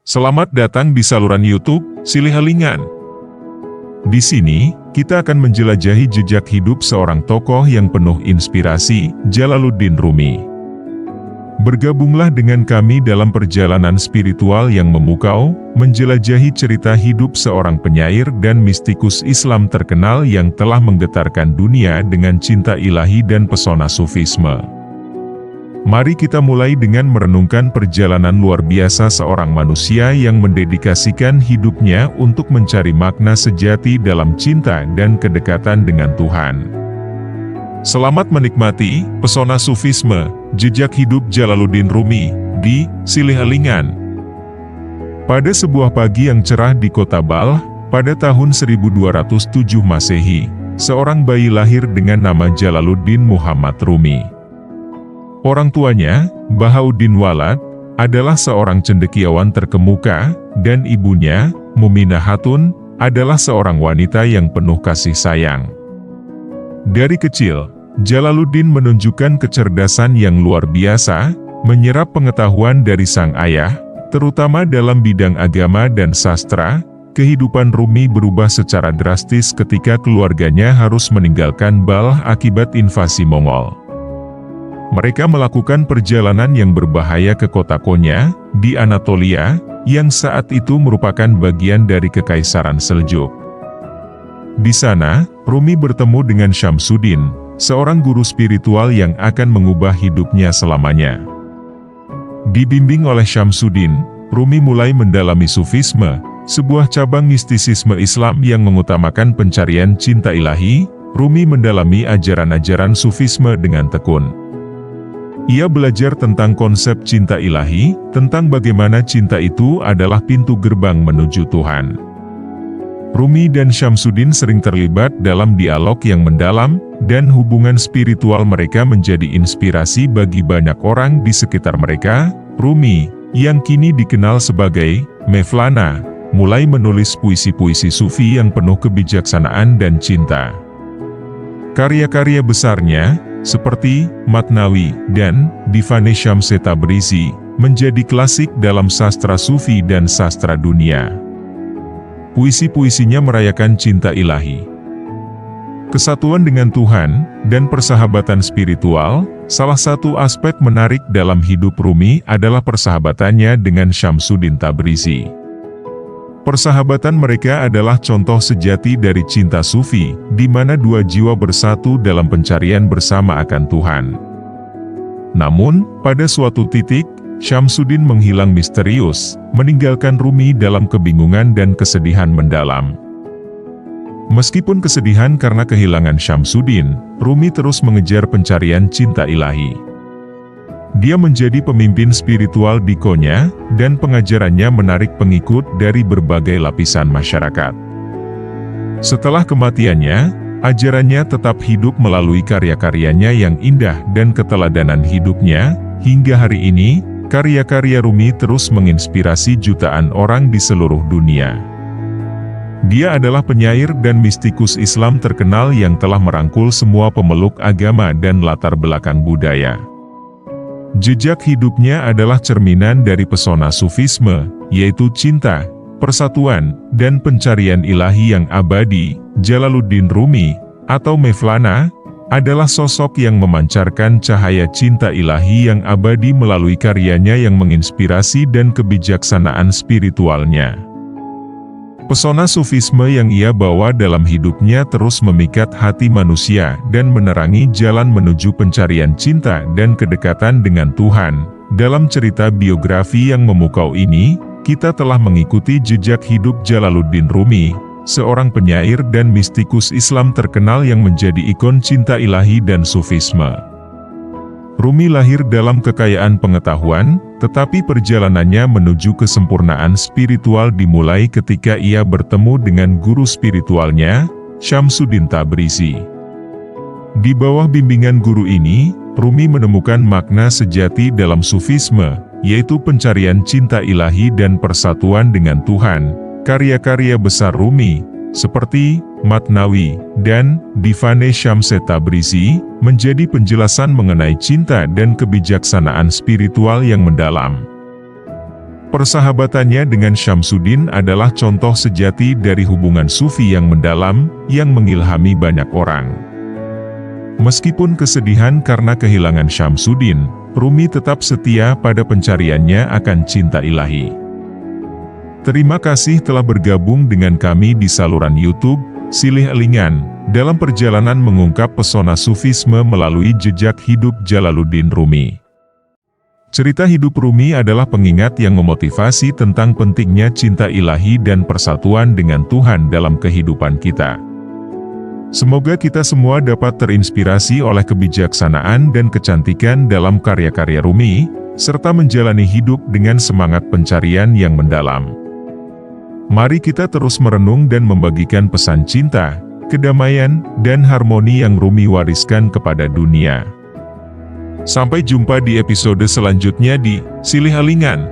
Selamat datang di saluran YouTube Silihalingan. Di sini, kita akan menjelajahi jejak hidup seorang tokoh yang penuh inspirasi, Jalaluddin Rumi. Bergabunglah dengan kami dalam perjalanan spiritual yang memukau, menjelajahi cerita hidup seorang penyair dan mistikus Islam terkenal yang telah menggetarkan dunia dengan cinta ilahi dan pesona sufisme. Mari kita mulai dengan merenungkan perjalanan luar biasa seorang manusia yang mendedikasikan hidupnya untuk mencari makna sejati dalam cinta dan kedekatan dengan Tuhan. Selamat menikmati pesona sufisme, jejak hidup Jalaluddin Rumi, di Silihalingan. Pada sebuah pagi yang cerah di kota Balkh, pada tahun 1207 Masehi, seorang bayi lahir dengan nama Jalaluddin Muhammad Rumi. Orang tuanya, Bahauddin Walad, adalah seorang cendekiawan terkemuka, dan ibunya, Muminah Hatun, adalah seorang wanita yang penuh kasih sayang. Dari kecil, Jalaluddin menunjukkan kecerdasan yang luar biasa, menyerap pengetahuan dari sang ayah, terutama dalam bidang agama dan sastra. Kehidupan Rumi berubah secara drastis ketika keluarganya harus meninggalkan Balkh akibat invasi Mongol. Mereka melakukan perjalanan yang berbahaya ke kota Konya, di Anatolia, yang saat itu merupakan bagian dari Kekaisaran Seljuk. Di sana, Rumi bertemu dengan Syamsuddin, seorang guru spiritual yang akan mengubah hidupnya selamanya. Dibimbing oleh Syamsuddin, Rumi mulai mendalami sufisme, sebuah cabang mistisisme Islam yang mengutamakan pencarian cinta ilahi. Rumi mendalami ajaran-ajaran sufisme dengan tekun. Ia belajar tentang konsep cinta ilahi, tentang bagaimana cinta itu adalah pintu gerbang menuju Tuhan. Rumi dan Syamsuddin sering terlibat dalam dialog yang mendalam, dan hubungan spiritual mereka menjadi inspirasi bagi banyak orang di sekitar mereka. Rumi, yang kini dikenal sebagai Mevlana, mulai menulis puisi-puisi sufi yang penuh kebijaksanaan dan cinta. Karya-karya besarnya, seperti Matnawi dan Divane Syamse Tabrizi, menjadi klasik dalam sastra sufi dan sastra dunia. Puisi-puisinya merayakan cinta ilahi, kesatuan dengan Tuhan, dan persahabatan spiritual. Salah satu aspek menarik dalam hidup Rumi adalah persahabatannya dengan Syamsuddin Tabrizi. Persahabatan mereka adalah contoh sejati dari cinta sufi, di mana dua jiwa bersatu dalam pencarian bersama akan Tuhan. Namun, pada suatu titik, Syamsuddin menghilang misterius, meninggalkan Rumi dalam kebingungan dan kesedihan mendalam. Meskipun kesedihan karena kehilangan Syamsuddin, Rumi terus mengejar pencarian cinta ilahi. Dia menjadi pemimpin spiritual di Konya, dan pengajarannya menarik pengikut dari berbagai lapisan masyarakat. Setelah kematiannya, ajarannya tetap hidup melalui karya-karyanya yang indah dan keteladanan hidupnya. Hingga hari ini, karya-karya Rumi terus menginspirasi jutaan orang di seluruh dunia. Dia adalah penyair dan mistikus Islam terkenal yang telah merangkul semua pemeluk agama dan latar belakang budaya. Jejak hidupnya adalah cerminan dari pesona sufisme, yaitu cinta, persatuan, dan pencarian ilahi yang abadi. Jalaluddin Rumi, atau Mevlana, adalah sosok yang memancarkan cahaya cinta ilahi yang abadi melalui karyanya yang menginspirasi dan kebijaksanaan spiritualnya. Pesona sufisme yang ia bawa dalam hidupnya terus memikat hati manusia dan menerangi jalan menuju pencarian cinta dan kedekatan dengan Tuhan. Dalam cerita biografi yang memukau ini, kita telah mengikuti jejak hidup Jalaluddin Rumi, seorang penyair dan mistikus Islam terkenal yang menjadi ikon cinta ilahi dan sufisme. Rumi lahir dalam kekayaan pengetahuan, tetapi perjalanannya menuju kesempurnaan spiritual dimulai ketika ia bertemu dengan guru spiritualnya, Syamsuddin Tabrizi. Di bawah bimbingan guru ini, Rumi menemukan makna sejati dalam sufisme, yaitu pencarian cinta ilahi dan persatuan dengan Tuhan. Karya-karya besar Rumi, seperti Matnawi dan Divane Syamse Tabrizi, menjadi penjelasan mengenai cinta dan kebijaksanaan spiritual yang mendalam. Persahabatannya dengan Syamsuddin adalah contoh sejati dari hubungan sufi yang mendalam, yang mengilhami banyak orang. Meskipun kesedihan karena kehilangan Syamsuddin, Rumi tetap setia pada pencariannya akan cinta ilahi. Terima kasih telah bergabung dengan kami di saluran YouTube Silih Elingan, dalam perjalanan mengungkap pesona sufisme melalui jejak hidup Jalaluddin Rumi. Cerita hidup Rumi adalah pengingat yang memotivasi tentang pentingnya cinta ilahi dan persatuan dengan Tuhan dalam kehidupan kita. Semoga kita semua dapat terinspirasi oleh kebijaksanaan dan kecantikan dalam karya-karya Rumi, serta menjalani hidup dengan semangat pencarian yang mendalam. Mari kita terus merenung dan membagikan pesan cinta, kedamaian, dan harmoni yang Rumi wariskan kepada dunia. Sampai jumpa di episode selanjutnya di Silih Elingan.